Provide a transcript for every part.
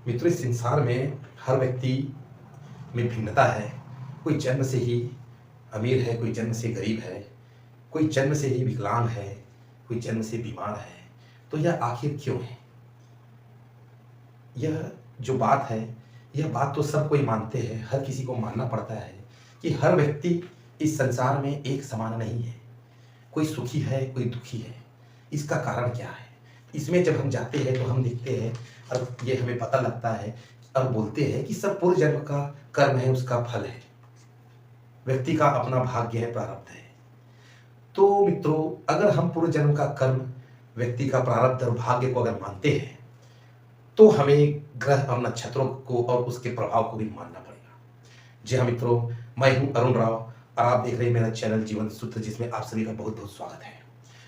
मित्रों, इस संसार में हर व्यक्ति में भिन्नता है। कोई जन्म से ही अमीर है, कोई जन्म से गरीब है, कोई जन्म से ही विकलांग है, कोई जन्म से बीमार है। तो यह आखिर क्यों है? यह जो बात है, यह बात तो सब कोई मानते हैं, हर किसी को मानना पड़ता है कि हर व्यक्ति इस संसार में एक समान नहीं है। कोई सुखी है, कोई दुखी है। इसका कारण क्या है? इसमें जब हम जाते हैं तो हम देखते हैं और ये हमें पता लगता है और बोलते हैं कि सब पूर्व जन्म का कर्म है, उसका फल है। व्यक्ति का अपना भाग्य है, प्रारब्ध है। तो मित्रों, अगर हम पूर्व जन्म का कर्म, व्यक्ति का प्रारब्ध और भाग्य को अगर मानते हैं तो हमें ग्रह और नक्षत्रों को और उसके प्रभाव को भी मानना पड़ेगा। जी हाँ मित्रों, मैं हूं अरुण राव और आप देख रहे हैं मेरा चैनल जीवन सूत्र, जिसमें आप सभी का बहुत बहुत स्वागत है।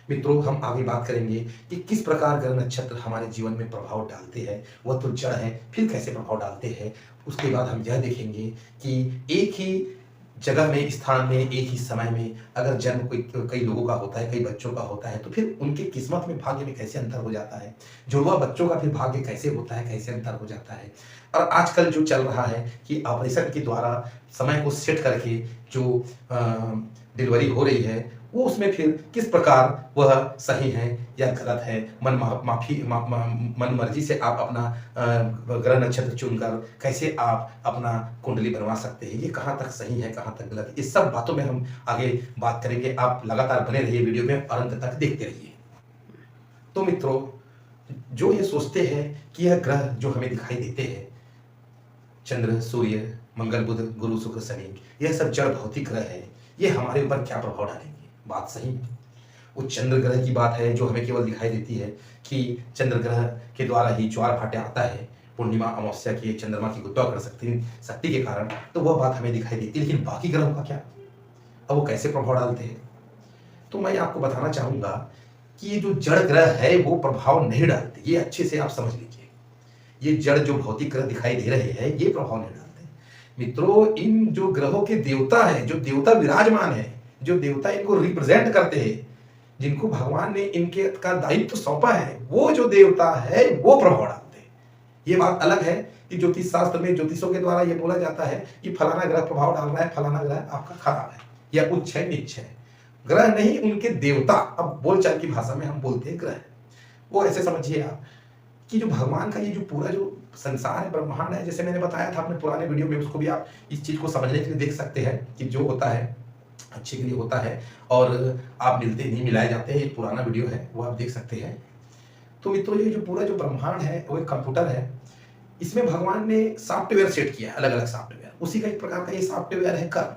मित्रों, हम आगे बात करेंगे कि किस प्रकार ग्रह नक्षत्र हमारे जीवन में प्रभाव डालते हैं। वह तो जड़ है, फिर कैसे प्रभाव डालते हैं। उसके बाद हम यह देखेंगे कि एक ही जगह में, स्थान में, एक ही समय में अगर जन्म कई लोगों का होता है, कई बच्चों का होता है, तो फिर उनकी किस्मत में, भाग्य में कैसे अंतर हो जाता है। जुड़वा बच्चों का फिर भाग्य कैसे होता है, कैसे अंतर हो जाता है। और आजकल जो चल रहा है कि ऑपरेशन के द्वारा समय को सेट करके जो डिलीवरी हो रही है, वो उसमें फिर किस प्रकार वह सही है या गलत है। मन मर्जी से आप अपना ग्रह नक्षत्र चुनकर कैसे आप अपना कुंडली बनवा सकते हैं, ये कहाँ तक सही है, कहाँ तक गलत है। इस सब बातों में हम आगे बात करेंगे। आप लगातार बने रहिए वीडियो में और अंत तक देखते रहिए। तो मित्रों, जो ये सोचते हैं कि यह ग्रह जो हमें दिखाई देते हैं, चंद्र, सूर्य, मंगल, बुध, गुरु, शुक्र, शनि, यह सब जड़ भौतिक ग्रह है, ये हमारे ऊपर क्या प्रभाव डालेंगे। बात सही है। वो चंद्र ग्रह की बात है जो हमें केवल दिखाई देती है कि चंद्र ग्रह के द्वारा ही ज्वार भाटे आता है, पूर्णिमा अमावस्या की, चंद्रमा की गुरुत्वाकर्षण शक्ति के कारण, तो वह बात हमें दिखाई देती है। लेकिन बाकी ग्रहों का क्या, अब वो कैसे प्रभाव डालते हैं? तो मैं आपको बताना चाहूंगा कि ये जो जड़ ग्रह है वो प्रभाव नहीं डालते। ये अच्छे से आप समझ लीजिए, ये जड़ जो भौतिक ग्रह दिखाई दे रहे हैं, ये प्रभाव नहीं डालते। मित्रों, इन जो ग्रहों के देवता है, जो देवता विराजमान है, जो देवता इनको रिप्रेजेंट करते हैं, जिनको भगवान ने इनके का दायित्व सौंपा है, वो जो देवता है वो प्रभाव डालते हैं। ये बात अलग है कि ज्योतिष शास्त्र में ज्योतिषों के द्वारा ये बोला जाता है कि फलाना ग्रह प्रभाव डाल रहा है, फलाना ग्रह आपका खराब है या उच्च है, नीच है। ग्रह नहीं, उनके देवता। अब बोलचाल की भाषा में हम बोलते हैं ग्रह। वो ऐसे समझिए आप कि जो भगवान का ये जो पूरा जो संसार है, ब्रह्मांड है, जैसे मैंने बताया था अपने पुराने वीडियो में, उसको भी आप इस चीज को समझने के लिए देख सकते हैं कि जो होता है अच्छे के लिए होता है और आप मिलते नहीं मिलाए जाते हैं। एक पुराना वीडियो है, वो आप देख सकते हैं। तो मित्रों, ये जो पूरा जो ब्रह्मांड है वो एक कंप्यूटर है। इसमें भगवान ने सॉफ्टवेयर सेट किया है, अलग अलग सॉफ्टवेयर। उसी का एक प्रकार का ये सॉफ्टवेयर है कर्म।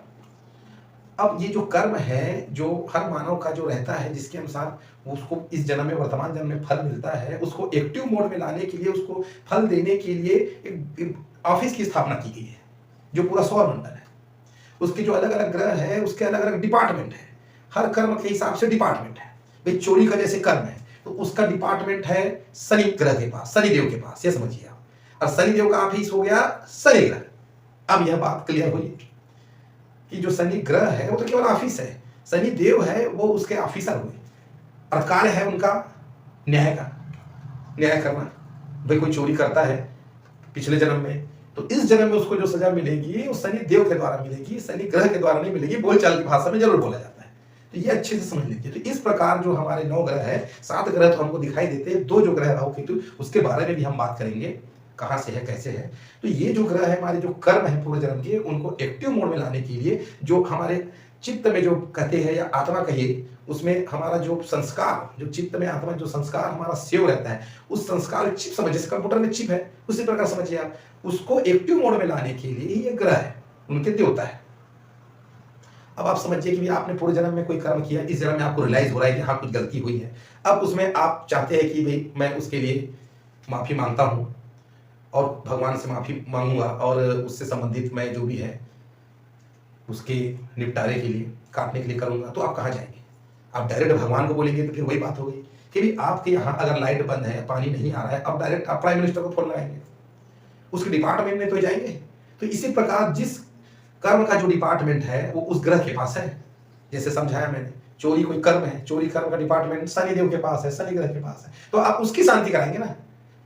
अब ये जो कर्म है, जो हर मानव का जो रहता है, जिसके अनुसार उसको इस जन्म में, वर्तमान जन्म में फल मिलता है, उसको एक्टिव मोड में लाने के लिए, उसको फल देने के लिए एक ऑफिस की स्थापना की गई है, जो पूरा सौर मंडल है। उसके जो अलग अलग ग्रह है, उसके अलग अलग डिपार्टमेंट है। हर कर्म के हिसाब से डिपार्टमेंट है। भाई चोरी का जैसे कर्म है तो उसका डिपार्टमेंट है शनि ग्रह के पास, शनि देव के पास, ये समझिए आप। और शनि देव का ऑफिस हो गया शनि ग्रह। अब यह बात क्लियर हुई कि जो शनि ग्रह है वो तो केवल ऑफिस है, शनि देव है वो उसके ऑफिसर हुए, और कार्य है उनका न्याय का, न्याय करना। भाई कोई चोरी करता है पिछले जन्म में, तो इस जन्म में उसको जो सजा मिलेगी वो शनि देव के द्वारा मिलेगी, शनि ग्रह के द्वारा नहीं मिलेगी। बोलचाल की भाषा में जरूर बोला जाता है। तो ये अच्छे से समझ लीजिए। तो इस प्रकार जो हमारे 9 ग्रह है, 7 ग्रह तो हमको दिखाई देते हैं, 2 जो ग्रह राहु केतु, उसके बारे में भी हम बात करेंगे, कहाँ से है, कैसे है। तो ये जो ग्रह है, हमारे जो कर्म है पूर्व जन्म के, उनको एक्टिव मोड में लाने के लिए, जो हमारे चित्त में जो कहते हैं या आत्मा कहिए, उसमें हमारा जो संस्कार, जो चित्त में आत्मा जो संस्कार हमारा सेव रहता है, उस संस्कार चिप समझ, जैसे कंप्यूटर में चिप है, उसी प्रकार समझिए आप, उसको एक्टिव मोड में लाने के लिए ये ग्रह है, उनके देवता है। अब आप समझिए कि आपने पूरे जन्म में कोई कर्म किया, इस जन्म में आपको रियलाइज हो रहा है कि हाँ कुछ गलती हुई है। अब उसमें आप चाहते हैं कि भाई मैं उसके लिए माफी मांगता हूं और भगवान से माफी मांगूंगा और उससे संबंधित मैं जो भी है उसके निपटारे के लिए, काटने के लिए करूंगा। तो आप कहाँ जाएंगे? आप डायरेक्ट भगवान को बोलेंगे तो फिर वही बात हो गई कि भाई आपके यहाँ अगर लाइट बंद है, पानी नहीं आ रहा है, अब डायरेक्ट आप प्राइम मिनिस्टर को फोन लगाएंगे, उसके डिपार्टमेंट में तो जाएंगे। तो इसी प्रकार जिस कर्म का जो डिपार्टमेंट है वो उस ग्रह के पास है। जैसे समझाया मैंने, चोरी कोई कर्म है, चोरी कर्म का डिपार्टमेंट शनि देव के पास है, शनि ग्रह के पास है, तो आप उसकी शांति कराएंगे ना।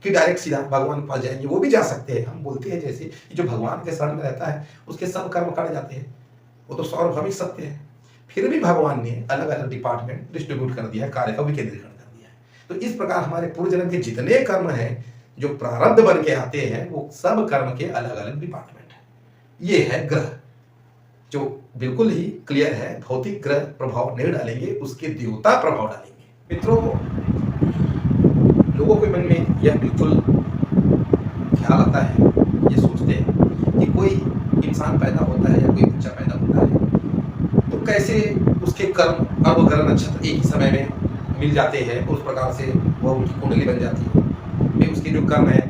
कि डायरेक्ट सीधा भगवान के पास जाएंगे, वो भी जा सकते हैं। हम बोलते हैं जैसे कि जो भगवान के शरण में रहता है उसके सब कर्म कट जाते हैं, वो तो सार्वभौमिक सत्य है। फिर भी भगवान ने अलग अलग डिपार्टमेंट डिस्ट्रीब्यूट कर दिया है, कार्य का विकेंद्रीकरण कर दिया है। तो इस प्रकार हमारे पूर्व जन्म के जितने कर्म हैं जो प्रारब्ध बन के आते हैं वो सब कर्म के अलग अलग डिपार्टमेंट है। ये है ग्रह, जो बिल्कुल ही क्लियर है, भौतिक ग्रह प्रभाव नहीं डालेंगे, उसके देवता प्रभाव डालेंगे। मित्रों, लोगों के मन में यह बिल्कुल ख्याल आता है, ये सोचते हैं कि कोई इंसान पैदा होता है या कोई बच्चा पैदा होता है तो कैसे उसके कर्म और ग्रह नक्षत्र एक ही समय में मिल जाते हैं, उस प्रकार से वह उनकी कुंडली बन जाती है। फिर उसके जो कर्म है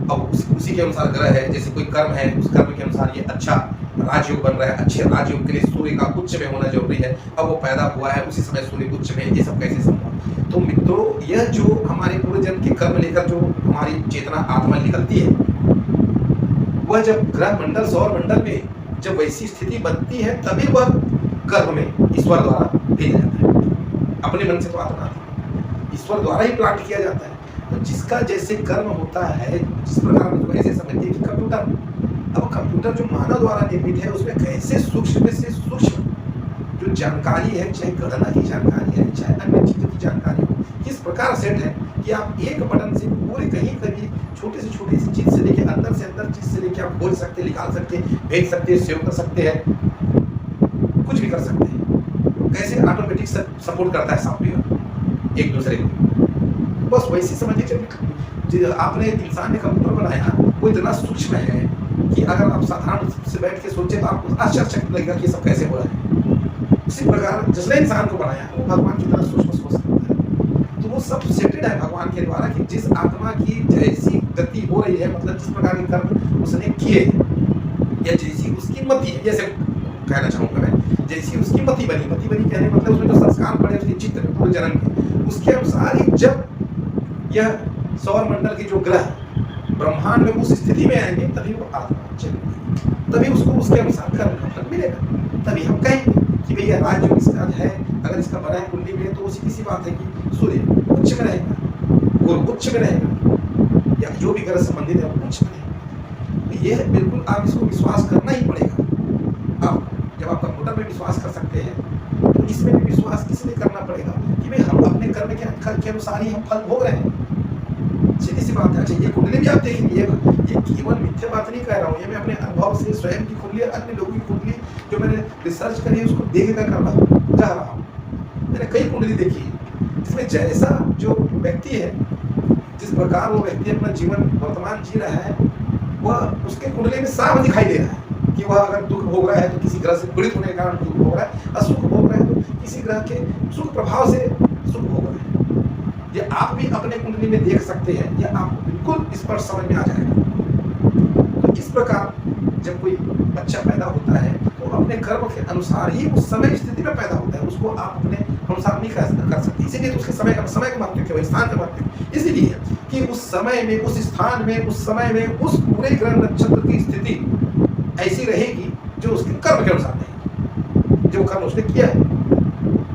अब उसी के अनुसार ग्रह है, जैसे कोई कर्म है उस कर्म के अनुसार ये अच्छा राजयोग बन रहा है, अच्छे राजयोग के लिए सूर्य का उच्च में होना जरूरी है। अब वो पैदा हुआ है उसी समय सूर्य उच्च में, ये सब कैसे संभव? तो मित्रों, यह जो हमारे पूर्व जन्म के कर्म लेकर जो हमारी चेतना आत्मा निकलती है, वह जब ग्रह मंडल सौर मंडल में जब वैसी स्थिति बनती है तभी वह कर्म में ईश्वर द्वारा भेजा जाता है। अपने मन से तो आत्मा ईश्वर द्वारा ही प्लांट किया जाता है। तो जिसका जैसे कर्म होता है, जिस प्रकार में तो ऐसे समझिए कि कंप्यूटर, अब कंप्यूटर जो मानव द्वारा निर्मित है उसमें कैसे सूक्ष्म से सूक्ष्म जो जानकारी है, चाहे गणना की जानकारी है, चाहे अन्य चीजों की जानकारी हो, किस प्रकार सेट है कि आप एक बटन से पूरे कहीं कभी छोटे से छोटी सी चीज से लेके अंदर से अंदर चीज से लेके आप खोल सकते, निकाल सकते, भेज सकते, सेव कर सकते हैं, कुछ भी कर सकते हैं। कैसे ऑटोमेटिक सपोर्ट करता है सॉफ्टवेयर एक दूसरे को, बस वैसे समझिए जब आपने इंसान ने कंप्यूटर बनाया वो इतना सूक्ष्म है कि अगर आप साधारण से बैठ के सोचे तो आपको आश्चर्यचकित लगेगा कि ये सब कैसे हो रहा है। उसी प्रकार जिसने इंसान को बनाया वो भगवान की तरह सूक्ष्म सोच सकता है। तो वो सब सेटेड है भगवान के द्वारा कि जिस आत्मा की जैसी गति हो रही है, मतलब जिस प्रकार के कर्म उसने किए या जैसी उसकी मति है, जैसे कहना चाहूंगा मैं, जैसी उसकी मति बनी कहने मतलब उसमें जो संस्कार पड़े उसके चित्त में पूरे जन्म के, उसके अनुसार ही जब यह सौर मंडल के जो ग्रह ब्रह्मांड में उस स्थिति में आएंगे तभी वो आत्मा चलेगी, तभी उसको उसके अनुसार कर्म का फल मिलेगा। तभी हम कहेंगे कि भैया राज्य इसका है, अगर इसका बना है कुंडली में तो सीधी सी बात है कि सूर्य उच्च में रहेगा, गुरु उच्च में रहेगा, या जो भी ग्रह संबंधित है वो उच्च में रहेगा। ये बिल्कुल आप इसको विश्वास करना ही पड़ेगा। आप जब आप कंप्यूटर में विश्वास कर सकते हैं तो इसमें भी विश्वास इसलिए करना पड़ेगा कि भाई हम अपने कर्म के अनुसार ही हम फल भोग रहे हैं। सीधी सी बात है। अच्छा, ये कुंडली भी आप देखेंगे, ये केवल मिथ्या बात नहीं कह रहा हूँ, ये मैं अपने अनुभव से स्वयं की कुंडली और अन्य लोगों की कुंडली जो मैंने रिसर्च करी है उसको देख कर जा रहा हूँ। मैंने कई कुंडली देखी है जिसमें जैसा जो व्यक्ति है, जिस प्रकार वो व्यक्ति अपना जीवन वर्तमान जी रहा है, वह उसके कुंडली में साफ दिखाई दे रहा है कि वह अगर दुख भोग रहा है तो किसी ग्रह से पीड़ित होने के कारण दुख भोग रहा है, असुख भोग रहा है तो किसी ग्रह के सुख प्रभाव से सुख भोग रहा है। ये आप भी अपने कुंडली में देख सकते हैं, यह आपको बिल्कुल इस पर समझ में आ जाएगा। तो इस प्रकार जब कोई बच्चा पैदा होता है तो अपने कर्म के अनुसार ही उस समय स्थिति में पैदा होता है, उसको आप अपने अनुसार नहीं कर सकते। इसीलिए तो उसके समय का महत्व क्यों, स्थान का महत्व इसलिए कि उस समय में, उस स्थान में, उस समय में उस पूरे ग्रह नक्षत्र की स्थिति ऐसी रहेगी जो उसके कर्म के अनुसार रहेगी। जो कर्म उसने किया है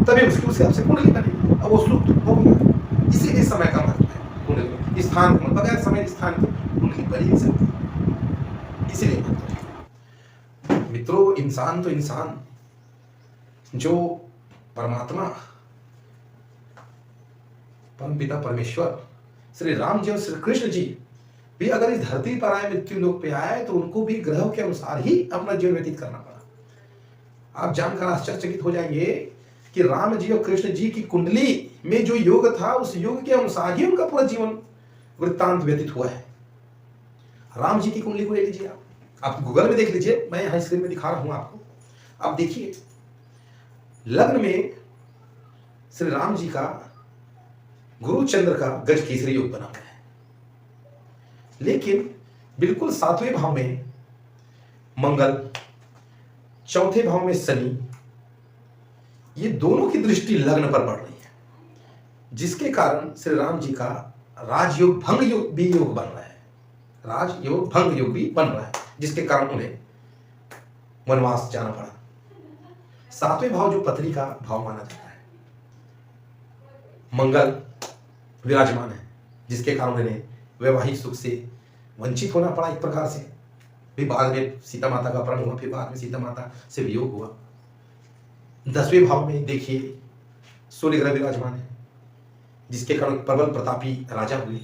तभी उसकी उस हिसाब से कुंडली बनेगी, अब वो सुख हो गया। इसीलिए समय का महत्व है कुंडली, स्थान का, बगैर समय स्थान की कुंडली बन ही नहीं सकती, इसीलिए महत्व है। मित्रों, इंसान तो इंसान, जो परमात्मा परमपिता परमेश्वर श्री राम जी और श्री कृष्ण जी भी अगर इस धरती पर आए, मृत्यु लोक पे आए, तो उनको भी ग्रहों के अनुसार ही अपना जीवन व्यतीत करना पड़ा। आप जानकर आश्चर्यचकित हो जाएंगे कि राम जी और कृष्ण जी की कुंडली में जो योग था उस योग के अनुसार ही उनका पूरा जीवन वृत्तांत व्यतीत हुआ है। राम जी की कुंडली को ले लीजिए, आप गूगल में देख लीजिए, मैं यहां स्क्रीन में दिखा रहा हूं आपको। आप देखिए, लग्न में श्री राम जी का गुरु चंद्र का गज केसरी योग बना हुआ है, लेकिन बिल्कुल 7वें भाव में मंगल, 4थे भाव में शनि, ये दोनों की दृष्टि लग्न पर पड़ रही है, जिसके कारण श्री राम जी का राजयोग भंग योग भी योग बन रहा है, राजयोग भंग योग भी बन रहा है, जिसके कारण उन्हें वनवास जाना पड़ा। 7वें भाव जो पत्नी का भाव माना जाता है, मंगल विराजमान है, जिसके कारण उन्हें वैवाहिक सुख से वंचित होना पड़ा एक प्रकार से। फिर बाद में सीता माता का अपहरण हुआ, फिर बाद में सीता माता से वियोग हुआ। 10वें भाव में देखिए सूर्य ग्रह विराजमान है, जिसके कारण प्रबल प्रतापी राजा हुए।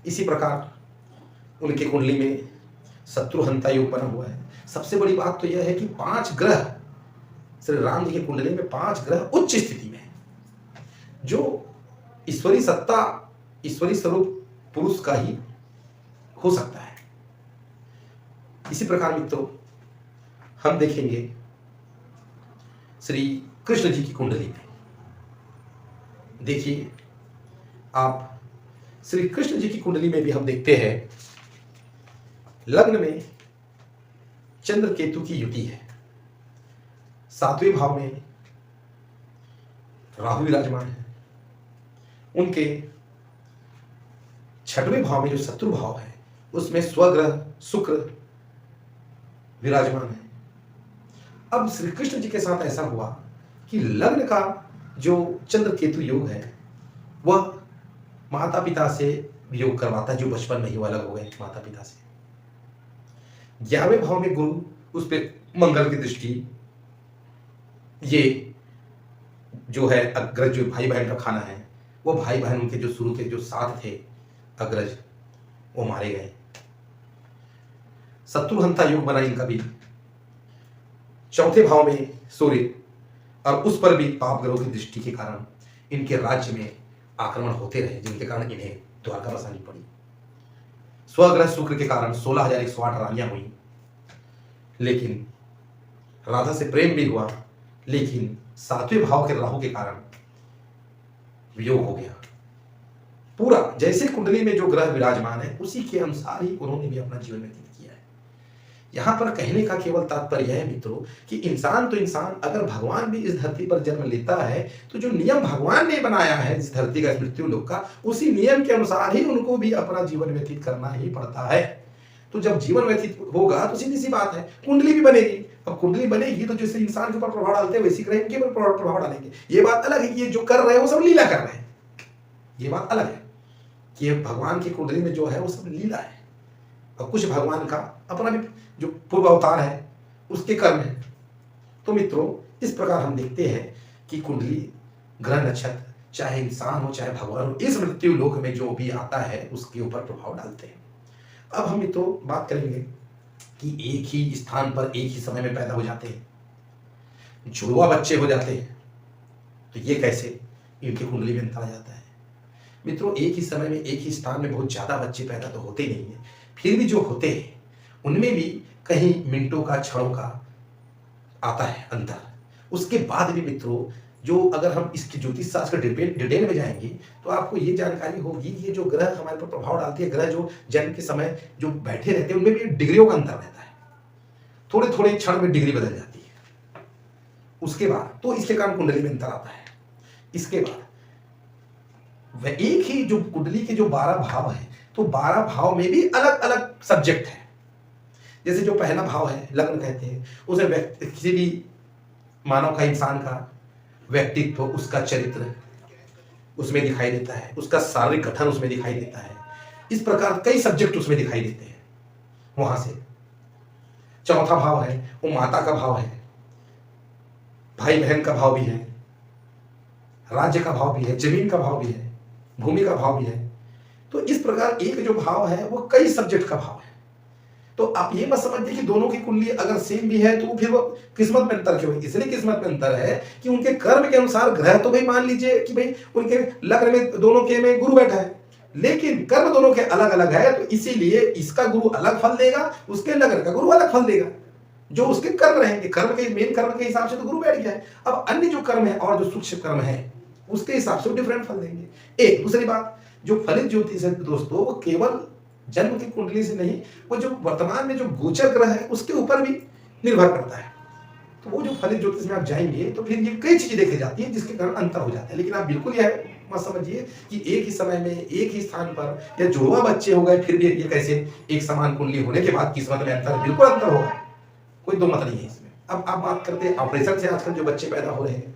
इसी प्रकार उनके कुंडली में शत्रुहंता योग बना हुआ है। सबसे बड़ी बात तो यह है कि 5 ग्रह श्री राम जी के कुंडली में 5 ग्रह उच्च स्थिति में है, जो ईश्वरी सत्ता, ईश्वरी स्वरूप पुरुष का ही हो सकता है। इसी प्रकार मित्रों हम देखेंगे श्री कृष्ण जी की कुंडली में। देखिए आप श्री कृष्ण जी की कुंडली में भी हम देखते हैं लग्न में चंद्र केतु की युति है। 7वें भाव में राहु विराजमान है। उनके 6वें भाव में जो शत्रु भाव है उसमें स्वग्रह शुक्र विराजमान है। अब श्री कृष्ण जी के साथ ऐसा हुआ कि लग्न का जो चंद्र केतु योग है वह माता पिता से वियोग करवाता है, जो बचपन में ही वो अलग हो गए माता पिता से। 11वें भाव में गुरु, उस पर मंगल की दृष्टि, ये जो है अग्रज, जो भाई बहन का खाना है, वो भाई बहन उनके जो शुरू के जो साथ थे अग्रज, वो मारे गए। शत्रुहंता योग बना इनका भी। 4थे भाव में सूर्य, और उस पर भी पाप ग्रहों की दृष्टि के कारण इनके राज्य में आक्रमण होते रहे, जिनके कारण इन्हें द्वारका बसानी पड़ी। स्वग्रह शुक्र के कारण 16,108 रानियां हुई, लेकिन राधा से प्रेम भी हुआ, लेकिन 7वें भाव के राहु के कारण वियोग हो गया। पूरा जैसे कुंडली में जो ग्रह विराजमान है उसी के अनुसार ही उन्होंने भी अपना जीवन व्यतीत किया है। यहां पर कहने का केवल तात्पर्य है मित्रों कि इंसान तो इंसान, अगर भगवान भी इस धरती पर जन्म लेता है तो जो नियम भगवान ने बनाया है इस धरती का, मृत्यु लोक का, उसी नियम के अनुसार ही उनको भी अपना जीवन व्यतीत करना ही पड़ता है। तो जब जीवन व्यतीत होगा तो सीधी सी बात है कुंडली भी बनेगी। अब कुंडली बनेगी तो जैसे इंसान के ऊपर प्रभाव डालते हैं वैसी ग्रह इनके ऊपर प्रभाव डालेंगे। ये बात अलग है कि ये जो कर रहे हैं वो सब लीला कर रहे हैं, ये बात अलग है कि भगवान की कुंडली में जो है वो सब लीला है, और कुछ भगवान का अपना भी जो पूर्व अवतार है उसके कर्म है। तो मित्रों इस प्रकार हम देखते हैं कि कुंडली, ग्रह, नक्षत्र, चाहे इंसान हो चाहे भगवान हो, इस मृत्यु लोक में जो भी आता है उसके ऊपर प्रभाव डालते हैं। अब हम मित्रों बात करेंगे कि एक ही स्थान पर एक ही समय में पैदा हो जाते हैं, जुड़वा बच्चे हो जाते हैं, तो ये कैसे इनकी कुंडली में अंतर आ जाता है। मित्रों एक ही समय में एक ही स्थान में बहुत ज्यादा बच्चे पैदा तो होते नहीं है, फिर भी जो होते हैं उनमें भी कहीं मिनटों का, क्षणों का आता है अंतर। उसके बाद भी मित्रों जो अगर हम इसकी ज्योतिष शास्त्र डिटेल में जाएंगे तो आपको ये जानकारी होगी कि ये जो ग्रह हमारे पर प्रभाव डालते हैं, ग्रह जो जन्म के समय जो बैठे रहते हैं उनमें भी डिग्रियों का अंतर रहता है, थोड़े थोड़े क्षण में डिग्री बदल जाती है। उसके बाद तो इसके कारण कुंडली में अंतर आता है। इसके बाद वह एक ही जो कुंडली के जो 12 भाव है, तो 12 भाव में भी अलग अलग सब्जेक्ट है। जैसे जो पहला भाव है लग्न कहते हैं, उसे किसी भी मानव का, इंसान का व्यक्तित्व, उसका चरित्र उसमें दिखाई देता है, उसका शारीरिक गठन उसमें दिखाई देता है। इस प्रकार कई सब्जेक्ट उसमें दिखाई देते हैं। वहां से 4था भाव है वो माता का भाव है, भाई बहन का भाव भी है, राज्य का भाव भी है, जमीन का भाव भी है, भूमि का भाव भी है। तो इस प्रकार एक जो भाव है वो कई सब्जेक्ट का भाव है। तो आप ये मत समझिए कि दोनों की कुंडली अगर सेम भी है तो फिर वो किस्मत में अंतर क्यों है। इसलिए किस्मत में अंतर है कि उनके कर्म के अनुसार ग्रह तो भाई मान लीजिए कि भाई उनके लग्न में दोनों के में गुरु बैठा है, लेकिन कर्म दोनों के अलग अलग है, तो इसीलिए इसका गुरु अलग फल देगा, उसके लग्न का गुरु अलग फल देगा। जो उसके कर्म रहेंगे, कर्म के मेन कर्म के हिसाब से तो गुरु बैठ गया है। अब अन्य जो कर्म है और जो सूक्ष्म कर्म है उसके हिसाब से डिफरेंट फल देंगे। एक दूसरी बात, जो फलित ज्योतिष है दोस्तों, वो केवल जन्म की कुंडली से नहीं, वो जो वर्तमान में जो गोचर ग्रह है उसके ऊपर भी निर्भर करता है। तो वो जो फलित ज्योतिष में आप जाएंगे तो फिर ये कई चीजें देखी जाती है जिसके कारण अंतर हो जाता है। लेकिन आप बिल्कुल यह मत समझिए कि एक ही समय में एक ही स्थान पर या जुड़वा बच्चे हो गए फिर भी ये कैसे एक समान कुंडली होने के बाद किस्मत में अंतर, बिल्कुल अंतर होगा, कोई दो मत नहीं है इसमें। अब आप बात करते हैं ऑपरेशन से आजकल जो बच्चे पैदा हो रहे हैं,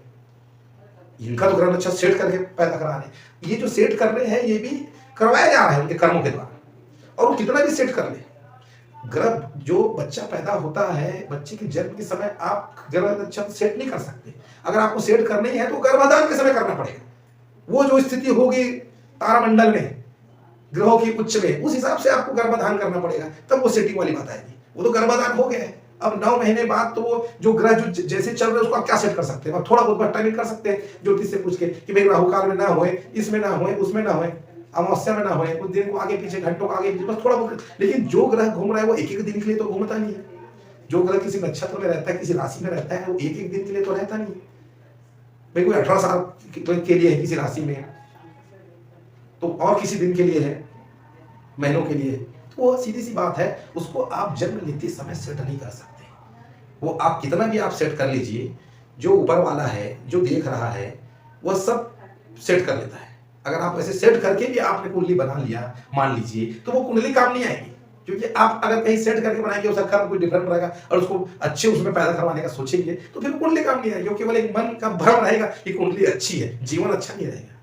इनका तो ग्रह अच्छा सेट करके पैदा करा रहे हैं। ये जो सेट कर रहे हैं ये भी करवाया जा रहा है उनके कर्मों के द्वारा, और वो कितना भी सेट कर ले। ग्रह जो बच्चा पैदा होता है, बच्चे के जन्म के समय आप ग्रह नक्षत्र सेट नहीं कर सकते। अगर आपको सेट करना ही है तो गर्भाधान के समय करना पड़ेगा। वो जो स्थिति होगी तारामंडल में ग्रहों की उच्च में, उस हिसाब से आपको गर्भाधान करना पड़ेगा, तब वो सेटिंग वाली बात आएगी। वो तो गर्भाधान हो गया है, अब 9 महीने बाद तो वो जो ग्रह जो जैसे चल रहे हैं उसको आप क्या सेट कर सकते हैं? आप थोड़ा बहुत टाइमिंग कर सकते हैं ज्योतिष से पूछ के कि भाई राहु काल में ना होए, इसमें ना होए, उसमें ना होए, अमावस्या में ना होए, कुछ दिन को आगे पीछे, घंटों को आगे पीछे, बस थोड़ा बहुत। लेकिन जो ग्रह घूम रहा है वो एक एक दिन के लिए तो घूमता नहीं है। जो ग्रह किसी नक्षत्र में रहता है, किसी राशि में रहता है, वो एक एक दिन के लिए तो रहता नहीं। भाई कोई 18 साल के लिए है किसी राशि में, तो और किसी दिन के लिए है, महीनों के लिए, तो वो सीधी सी बात है, उसको आप जन्म लेते समय सेट नहीं कर सकते। वो आप कितना भी आप सेट कर लीजिए, जो ऊपर वाला है, जो देख रहा है, वह सब सेट कर लेता है। अगर आप ऐसे सेट करके भी आपने कुंडली बना लिया, मान लीजिए, तो वो कुंडली काम नहीं आएगी। क्योंकि आप अगर कहीं सेट करके बनाएंगे, उसका कर्म कोई डिफरेंट रहेगा और उसको अच्छे उसमें पैदा करवाने का सोचेंगे, तो फिर कुंडली काम नहीं आएगी। केवल एक मन का भ्रम रहेगा कि कुंडली अच्छी है, जीवन अच्छा नहीं रहेगा।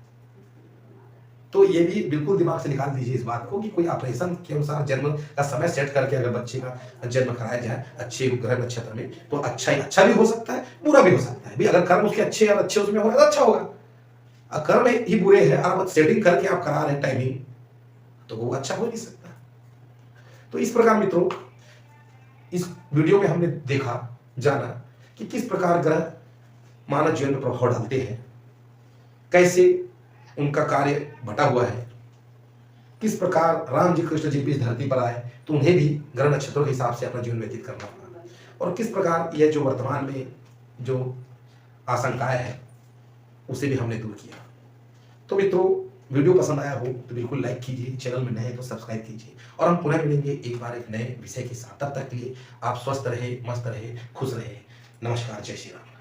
तो ये भी बिल्कुल दिमाग से निकाल दीजिए इस बात को कि कोई ऑपरेशन के अनुसार जन्म का समय सेट करके अगर बच्चे का जन्म कराया जाए अच्छे ग्रह नक्षत्र में, तो अच्छा भी हो सकता है, बुरा भी हो सकता है। भी अगर कर्म उसके अच्छे और अच्छे उसमें हो रहा है तो अच्छा होगा। कर्म ही बुरे हैं, आप सेटिंग करके आप करा रहे हैं टाइमिंग, तो वो अच्छा हो नहीं सकता। तो इस प्रकार मित्रों, इस वीडियो में हमने देखा, जाना कि किस प्रकार ग्रह मानव जीवन में प्रभाव डालते हैं, कैसे उनका कार्य बटा हुआ है, किस प्रकार राम जी कृष्ण जी भी इस धरती पर आए तो उन्हें भी ग्रह नक्षत्रों के हिसाब से अपना जीवन व्यतीत करना पड़ा, और किस प्रकार यह जो वर्तमान में जो आशंकाएं हैं उसे भी हमने दूर किया। तो मित्रों, वीडियो पसंद आया हो तो बिल्कुल लाइक कीजिए, चैनल में नए हैं तो सब्सक्राइब कीजिए, और हम पुनः मिलेंगे एक बार एक नए विषय के साथ। तब तक के लिए आप स्वस्थ रहे, मस्त रहे, खुश रहे। नमस्कार, जय श्री राम।